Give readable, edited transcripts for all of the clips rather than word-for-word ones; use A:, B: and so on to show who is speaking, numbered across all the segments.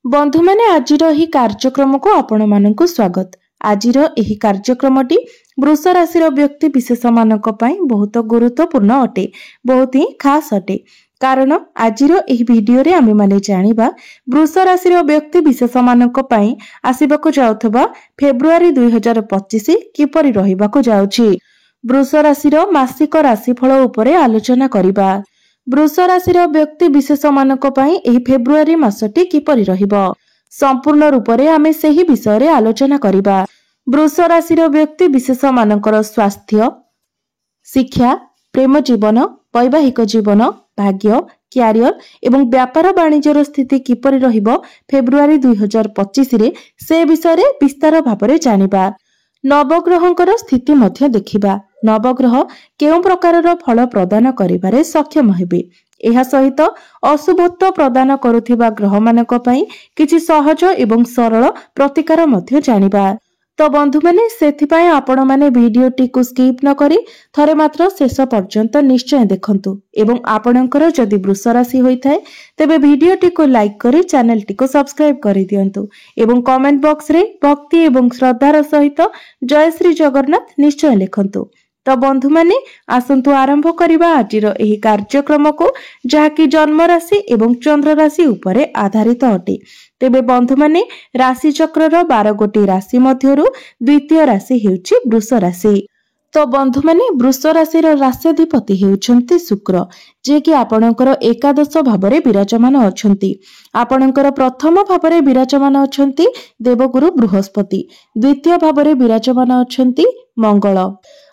A: बंधु माने आजिर एही कार्यक्रम को आपण मानकु स्वागत। आजिर एही कार्यक्रमटी वृष राशि व्यक्ति विशेष मानक पई बहुत गुरुत्वपूर्ण अटे, बहुत ही खास अटे। कारण आजिर एही वीडियो रे आमे माने जानिबा वृष राशि व्यक्ति विशेष मानक पई आसीबाकु जाउथबा फेब्रुआरी 2025 किपरि रहिबाकु जाउछि। वृष राशि मासिक राशिफल उपरे आलोचना करिबा। वृष राशि व्यक्ति विशेष मानक पई एही फेब्रुआरी मासटी किपरि रहिबो संपूर्ण रूप से आमे सेही विषय रे आलोचना करिबा। वृष राशि व्यक्ति विशेष मानकर स्वास्थ्य, शिक्षा, प्रेम जीवन, वैवाहिक जीवन, भाग्य, क्यारियर एवं व्यापार वाणिज्यर स्थिति किपरि रहिबो फेब्रुआरी 2025 रे से विषय रे विस्तार भाबरे जानिबा। नवग्रहंकर स्थिति मध्य देखिबा। नवग्रह केउ प्रकारर फल प्रदान करिबारे सक्षम हेबे। एहा सहित अशुभत्व प्रदान करुथिबा ग्रह मानक पई किछि सहज एवं सरल प्रतिकार मध्य जानिबा। तो बंधु माने सेथिपाई आपण माने वीडियोटी को स्किप न करी थरे मात्र शेष पर्यंत निश्चय देखंतु एवं आपणकर जदि वृष राशि होइथाय तेबे वीडियोटी को लाइक करी चैनल टी को सब्सक्राइब करि दियंतु एवं कमेंट बॉक्स रे भक्ति एवं श्रद्धार सहित जय श्री जगन्नाथ निश्चय लिखंतु। तो बंधु माने आसंतु आरंभ करिबा आजिर एही कार्यक्रम को जहाकी जन्म राशि एवं चंद्र राशि उपरे आधारित अटे। तेबे बंधु माने राशि चक्रर 12 गोटी राशि मध्यरु द्वितीय राशि हेउची वृष राशि। तो बंधु माने वृष राशि राष्ट्राधिपति हेउछंती शुक्र, जे कि आपणकर एकादश भावरे विराजमान अछंती। आपणकर प्रथम भावरे विराजमान अछंती देवगुरु बृहस्पति, द्वितीय भावरे विराजमान अछंती मंगल,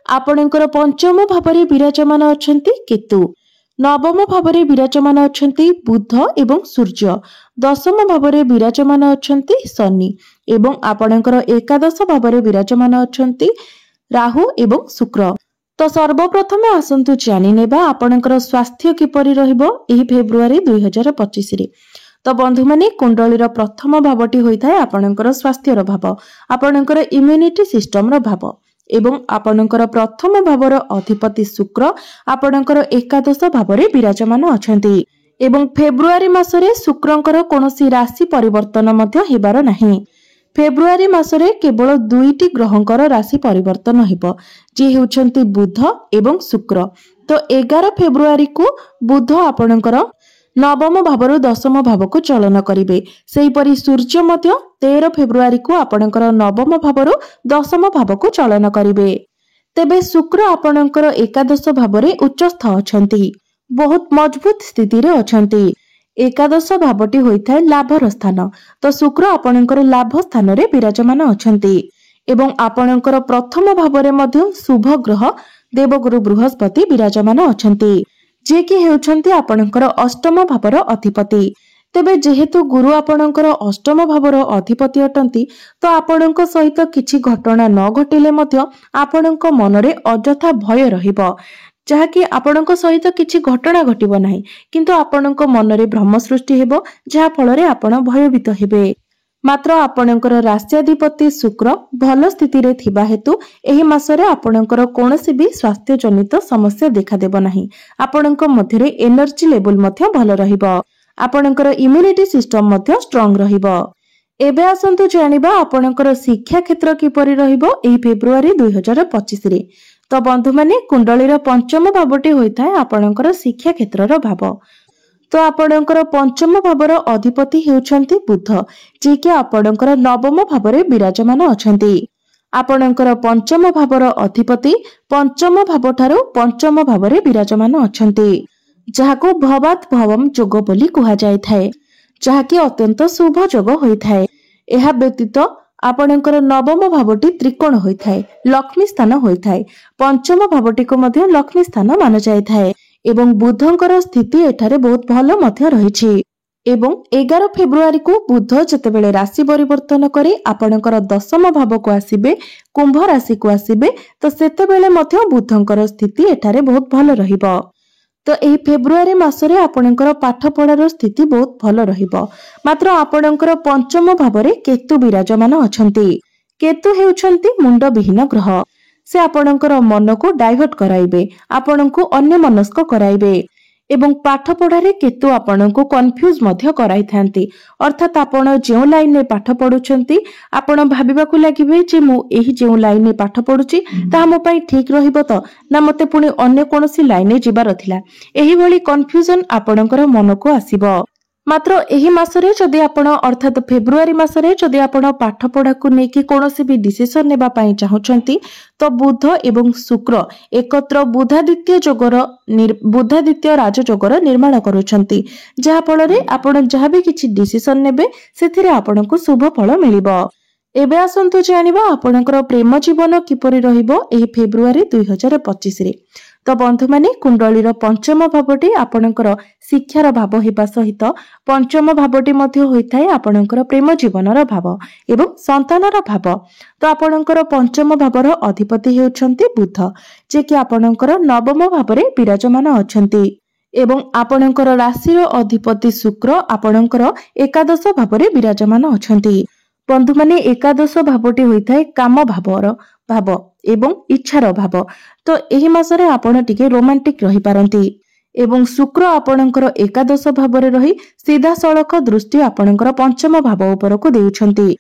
A: आपणकर पंचम भावरे विराजमान अछंती केतु, नवम भावरे विराजमान अछंती बुध एवं सूर्य, दशम भावरे विराजमान अछंती शनि एवं आपणकर एकादश भावरे विराजमान अछंती राहु एवं शुक्र। तो सर्वप्रथम आसंतु जानि नेबा आपणकर स्वास्थ्य किपरि रहिबो एही फेब्रुआरी 2025 रे। तो बंधु माने कुंडलीर प्रथम भावटी होइथाय आपणकर स्वास्थ्यर भाव, आपणकर इम्यूनिटी सिस्टम रो भाव एवं आपणकर प्रथम भावर अधिपति शुक्र आपणकर एकादश भावरे विराजमान अछंती एवं फेब्रुआरी मासरे शुक्रंकर कोनोसी राशि परिवर्तन मध्य हेबार नाही। फेब्रुआरी मासरे केवल दुईटी ग्रहंकर राशि परिवर्तन हेबो, जे हेउछंती बुध एवं शुक्र। तो 11 फेब्रुआरी को बुध आपणकर नवम भावरु दशम भाव को चलन करिवे। सेही परि सूर्य मध्य 13 फेब्रुआरी को आपणकर नवम भावरु दशम भाव को चलन करिवे। तेबे शुक्र आपणकर एकादश भावरे उच्चस्थ अछंती, बहुत मजबूत स्थिति रे अछंती। एकादश भावटी होइथाय लाभर स्थान। तो शुक्र आपणकर लाभ स्थान रे विराजमान अछंती एवं आपणकर प्रथम भावरे मध्य शुभ ग्रह देवगुरु बृहस्पति विराजमान अछंती, जे कि हेउछंती आपणकर अष्टम भावर अधिपति। तेबे जेहेतु गुरु आपणकर अष्टम भावर अधिपति अटंती, तो आपणक सहित किछि घटना न घटिले मध्य आपणक मनरे अजथा भय रहिबो, जहाकि आपणक सहित किछि घटना घटिबो नाही, किंतु आपणक मनरे भ्रम सृष्टि हेबो, जहा फलरे आपण भयभीत हेबे। मात्र आपणकर राष्ट्राधिपति शुक्र भल स्थिति रे थिबा हेतु एही मासरे आपणकर कोनोसी भी स्वास्थ्य जनित समस्या देखा देबो नाही। आपणक मध्यरे एनर्जी लेवल मध्य भल रहिबो, आपणकर इम्यूनिटी सिस्टम मध्य स्ट्रांग रहिबो। एबे आसंतु जानिबा आपणकर शिक्षा क्षेत्र किपरि रहिबो एही फेब्रुआरी 2025 रे। तो बंधु माने कुंडलीर पंचम भावटी होइथाय आपणकर शिक्षा क्षेत्रर भाव। तो आपणकर पंचम भावर अधिपति हेउछंती बुध, जे कि आपणकर नवम भावरे विराजमान अछंती। आपणकर पंचम भावर अधिपति पंचम भाव ठारू पंचम भावरे विराजमान अछंती, जहाको भवात भवम जोग बोली कुहा जायथाय, जहाकी अत्यंत शुभ जोग होइथाय। एहा व्यतीत आपणकर नवम भावटी त्रिकोण होइथाय, लक्ष्मी स्थान होइथाय। पंचम भावटी को मध्य लक्ष्मी स्थान मान जायथाय एवं बुधंकर स्थिति एठारे बहुत भल मध्य रहिछि। एवं 11 फेब्रुआरी को बुध जतेबेले राशि परिवर्तन करे आपणकर दशम भाव को आसीबे, कुंभ राशि को आसीबे, तो सेतेबेले मध्य बुधंकर स्थिति एठारे बहुत भल रहिबो। तो एही फेब्रुआरी मासरे आपणकर पाठ पढ़ार स्थिति बहुत भल रहिबो। मात्र आपणकर पंचम भावरे केतु विराजमान अछंती। केतु हेउछंती मुंड विहीन ग्रह। से आपणकर मन को डाइवर्ट कराइबे, आपणको अन्य मनस्क कराइबे एवं पाठ पढ़ारे केतु आपनको कन्फ्यूज मध्य कराई थांती। अर्थात आपण जो लाइन में पाठ पढ़ुछंती आपण भाबिबाकु लागिबे जे मु एही जो लाइन में पाठ पढ़ुची ता मो पई ठीक रहिबो त ना मते पुणी अन्य कोनोसी लाइन में जिबार थिला। एही भली कन्फ्यूजन आपणकर मनकु आसीबो। मात्र एही मासरे जदि आपण अर्थात फेब्रुआरी मासरे जदि आपण पाठ पढ़ा को नेकी कोनोसी भी डिसिजन नेबा पई चाहुचंती तो बुध एवं शुक्र एकत्र बुधादित्य राजयोगर निर्माण करूछंती, जहा फଳରେ आपण जहा भी किछि डिसिजन नेबे सेथिरे आपणको शुभ फल मिलिबो। एबे आसंतु जानिबा आपणकर प्रेम जीवन किपरि रहिबो एही फेब्रुआरी 2025 रे। तो बंधु माने कुंडलीर पंचम भावटी आपणकर शिक्षार भाव हेबा सहित पंचम भावटी मध्ये होइथाय आपणकर प्रेम जीवनर भाव एवं संतानर भाव। तो आपणकर पंचम भावर अधिपति हेउछंती बुध, जे कि आपणकर नवम भावरे विराजमान अछंती एवं आपणकर राशिर अधिपति शुक्र आपणकर एकादश भावरे विराजमान अछंती। बंधु माने एकादश भावटी होइथाय काम भाव एवं इच्छार भाव। तो एही मासरे आपण टिके रोमांटिक रही पारंती एवं शुक्र आपणकर एकादश भावरे रही सीधा सड़क दृष्टि आपणकर पंचम भाव उपरको देउछंती।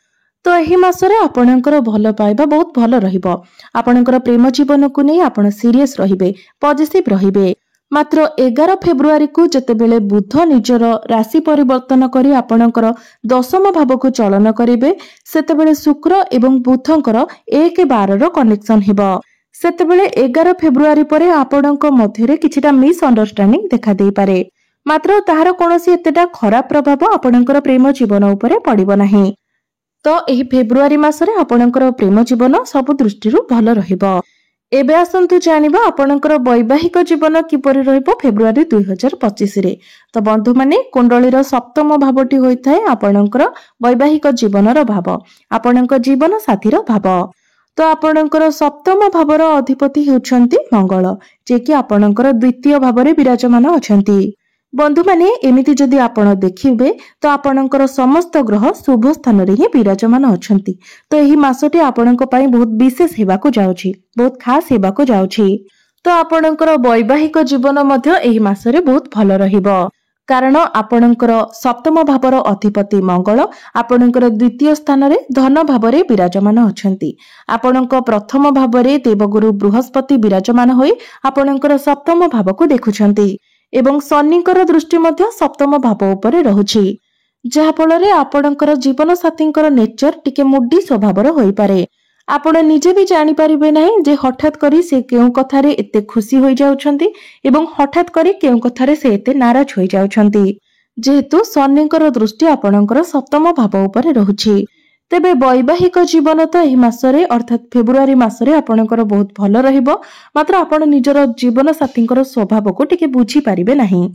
A: तो एही मासरे आपणकर भल पाइबा बहुत भल रहिबो। आपणकर प्रेम जीवन को नै आपण सीरियस रहिबे, पॉजिटिव रहिबे। मात्र 11 फेब्रुआरी को जेतेबेले बुध निजर राशि परिवर्तन करी आपणकर दशम भाव को चलन करिवे सेतेबेले शुक्र एवं बुधंकर 1-12 रो कनेक्शन हेबो। सेतेबेले 11 फेब्रुआरी परे आपणक मध्यरे किछिटा मिस अंडरस्टैंडिंग देखा देई पारे, मात्र ताहार कोनोसी एतेटा खराब प्रभाव आपणकर प्रेम जीवन उपरे पड़िबो नाही। तो एही फेब्रुआरी मासरे आपणकर प्रेम जीवन सब दृष्टिरु भल रहिबो। एबे आसंतु जानिबा आपणकर वैवाहिक जीवन किपरि रहिबो फेब्रुआरी 2025 रे। तो बंधु माने कुंडलीर सप्तम भावटी होइथाय आपणकर वैवाहिक जीवनर भाव, आपणक जीवन साथीर भाव। तो आपणकर सप्तम भावर अधिपति हेउछंती मंगल, जे कि आपणकर द्वितीय भावरे विराजमान अछंती। बंधु माने एमिति जदि आपण देखिबे तो आपणकर समस्त ग्रह शुभ स्थान रे ही विराजमान अछंती। तो एही मासटी आपणक पई बहुत विशेष हेबाको जाउछि, बहुत खास हेबाको जाउछि। तो आपणकर वैवाहिक जीवन मध्य एही मासरे बहुत भल रहिबो, कारण आपणकर सप्तम भावर अधिपति मंगल आपणकर द्वितीय स्थान रे धन भावरे विराजमान अछंती। आपणक प्रथम भावरे देवगुरु बृहस्पति विराजमान होई आपणकर सप्तम भाव को देखुछंती एवं शनिकर दृष्टि मध्य सप्तम भाव उपरे रहुछि, जहा फଳରେ आपणकर जीवन साथींकर नेचर टिके मुडी स्वभावर होई पारे। आपण निजे भी जानि परिबे नाही जे हठात करी से केउ कथारे एते खुशी होई जाउछंती एवं हठात करी केउ कथारे से एते नाराज होई जाउछंती, जेहेतु शनिकर दृष्टि आपणकर सप्तम भाव उपरे रहुछि। तेबे वैवाहिक जीवन तो एही मासरे अर्थात फेब्रुआरी मासरे आपणकर बहुत भल रहिबो, मात्र आपण निजर जीवन साथींकर स्वभाव को टिके बुझी पारिबे नाही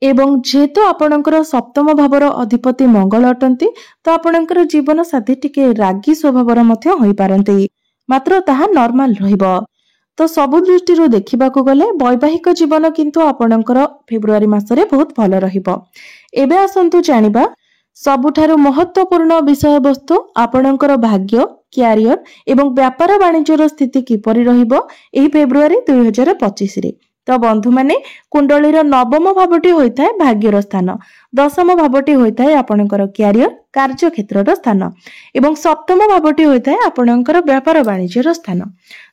A: एवं जेहेतु आपणकर सप्तम भावर अधिपति मंगल अटंती तो आपणकर जीवन साथी टिके रागी स्वभावर मध्य होई पारंती, मात्र ताहा नॉर्मल रहिबो। तो सबु दृष्टिरु देखिबाकू गले वैवाहिक जीवन किंतु आपणकर फेब्रुआरी मासरे बहुत भल रहिबो। एबे आसंतु जानिबा सबुठारु महत्वपूर्ण विषय वस्तु आपणकर भाग्य, क्यारियर एवं व्यापार वाणिज्यर स्थिति किपरि रहिबो एही फेब्रुआरी 2025 रे। तो बंधु माने कुंडलीर नवम भावटी होइथाय भाग्यर स्थान, दशम भावटी होइथाय आपणकर क्यारियर कार्य क्षेत्रर स्थान एवं सप्तम भावटी होइथाय आपणकर व्यापार वाणिज्यर स्थान।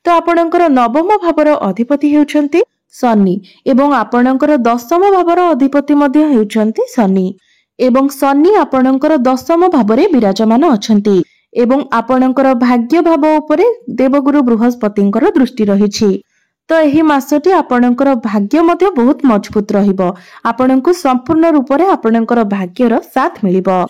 A: तो आपणकर नवम भावर अधिपति हेउछंती शनि एवं आपणकर दशम भावर अधिपति मध्ये हेउछंती शनि एवं शनि आपणकर दशम भावरे विराजमान अछंती एवं आपणकर भाग्य भाव उपरे देवगुरु बृहस्पतिंकर दृष्टि रहिछि। तो एही मासटी आपणकर भाग्य मध्ये बहुत मजबूत रहिबो, आपणको संपूर्ण रूप रे आपणकर भाग्यर साथ मिलिबो,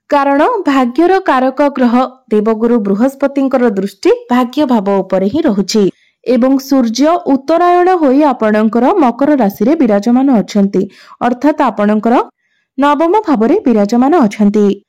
A: कारण भाग्यर कारक ग्रह देवगुरु बृहस्पतिंकर दृष्टि भाग्य भाव उपरे ही रहुछि एवं सूर्य उत्तरायण होई आपणकर मकर राशि रे विराजमान अछंती, अर्थात आपणकर नवम भावरे विराजमान अछंती।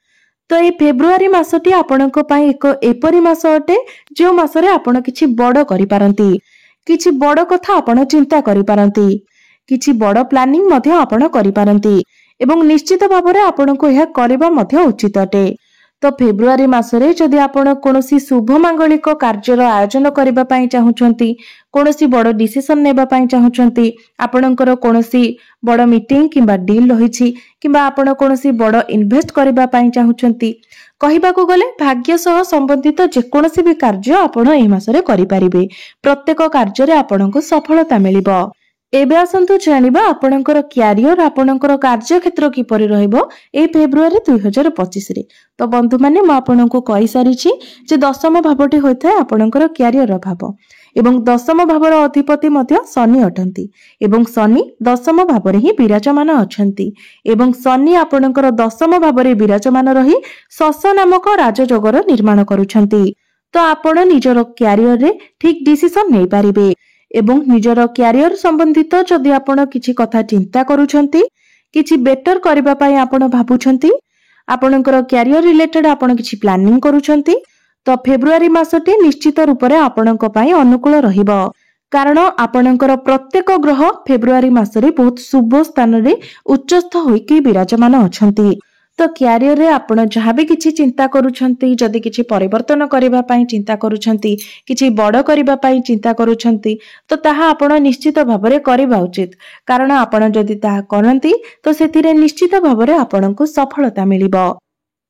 A: तो ये फेब्रुआरी मासटी आपणको पई एक एपरी मास अटे जो मासरे आपण किछि बड़ करि पारंती, किछि बड़ कथा आपण चिंता करि पारंती, किछि बड़ प्लानिंग मध्ये आपण करि पारंती एवं निश्चित भावरे आपणको यह करबा मध्ये उचित अटे। तो फेब्रुआरी मासरे जदि आपण कोनोसी शुभ मांगलिक कार्यर आयोजन करबा पई चाहुचंती, कोनोसी बड़ डिसिजन नेबा पई चाहुचंती, आपणकर कोनोसी बड़ मीटिंग किंबा डील रहिछि किंबा आपण कोनोसी बड़ इन्वेस्ट करबा पई चाहुचंती, कहिबाकू गले भाग्य सह संबंधित जेकोनोसी भी कार्य आपण एही मासरे करि परिबे। प्रत्येक कार्य रे आपणको सफलता मिलिबो। एबे आसंतु जानिबा आपणकर क्यारियर आपणकर कार्य क्षेत्र किपरि रहइबो ए फेब्रुआरी 2025 रे। तो बंधु माने म आपणको कहि सारिछि जे दशम भावटी होइथाय आपणकर क्यारियर भाव एवं दशम भावर अधिपति मध्य शनि अटंती एवं शनि दशम भावरे ही विराजमान अछंती एवं शनि आपणकर दशम भावरे विराजमान रही शश नामक राजयोगर निर्माण करूछंती। तो आपण निजर क्यारियर रे ठीक डिसिजन नै पारिबे एवं निजर क्यारियर संबंधित जदि आपण किछि कथा चिंता करूछंती, किछि बेटर करबा पई आपण भाबुछंती, आपणकर क्यारियर रिलेटेड आपण किछि प्लानिंग करूछंती, तो फेब्रुआरी मासटी निश्चित रूपरे आपणक पई अनुकूल रहिबो। कारण आपणकर प्रत्येक ग्रह फेब्रुआरी मासरे बहुत शुभ स्थान रे उच्चस्थ होइकी विराजमान अछंती। तो क्यारियर रे आपण जहाँ भी किछि चिंता करूछंती, जदि किछि परिवर्तन करबा पई चिंता करूछंती, किछि बड़ करबा पई चिंता करूछंती, तो ताहा आपण निश्चित भाबरे करबा उचित। कारण आपण जदि ताहा करंती तो सेतिरे निश्चित भाबरे आपणको सफलता मिलिबो।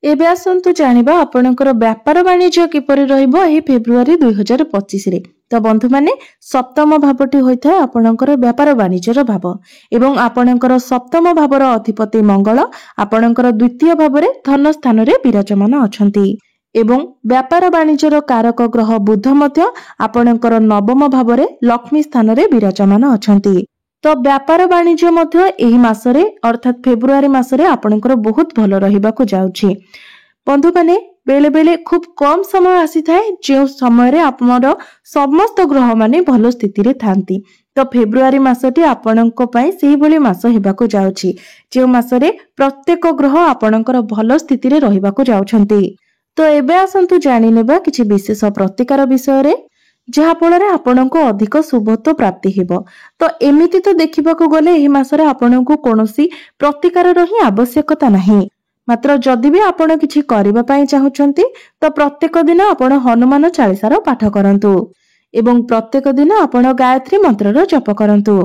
A: एबे आसंतु जानिबा आपणकर व्यापार वाणिज्य किपरि रहिबो एही फेब्रुआरी 2025 रे। तो बंधु माने सप्तम भावटी होइथाय आपणकर व्यापार वाणिज्यर भाव एवं आपणकर सप्तम भावर अधिपति मंगल आपणकर द्वितीय भावरे धन स्थान रे विराजमान अछंती एवं व्यापार वाणिज्यर कारक ग्रह बुध मध्य आपणकर नवम भावरे लक्ष्मी स्थान रे विराजमान अछंती। तो व्यापार वाणिज्य मध्य एही मासरे अर्थात फेब्रुआरी मासरे आपणकर बहुत भलो रहिबाकू जाउछि। बंधु माने बेले बेले खूब कम समय आसी थाए जे समय रे आपमर समस्त ग्रह माने भलो स्थिति रे थांती। तो फेब्रुआरी मासटी आपणक पई सेही भली मास हेबाकू जाउछि जे मासरे प्रत्येक ग्रह आपणकर भलो स्थिति रे रहिबाकू जाउछंती। तो एबे आसंतु जानि नेबा किछि विशेष प्रतिकार विषय रे जहा फଳରେ आपणको अधिक शुभत्व प्राप्ति हेबो। तो एमिति तो देखिबाकू गले एही मासरे आपणको कोनोसी प्रतिकार रही आवश्यकता नाही, मात्र जदि भी आपण किछि करिबा पई चाहुचंती तो प्रत्येक दिन आपण हनुमान चालीसार पाठ करंतु एवं प्रत्येक दिन आपण गायत्री मंत्रर जप करंतु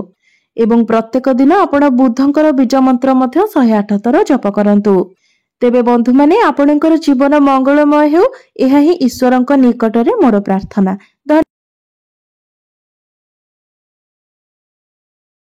A: एवं प्रत्येक दिन आपण बुद्धंकर बीज मंत्र मध्य 108 थर जप करंतु। तेबे बंधु माने आपणकर जीवन मंगलमय हेउ एहा ही ईश्वरंक निकटरे मोर प्रार्थना। धन्यवाद।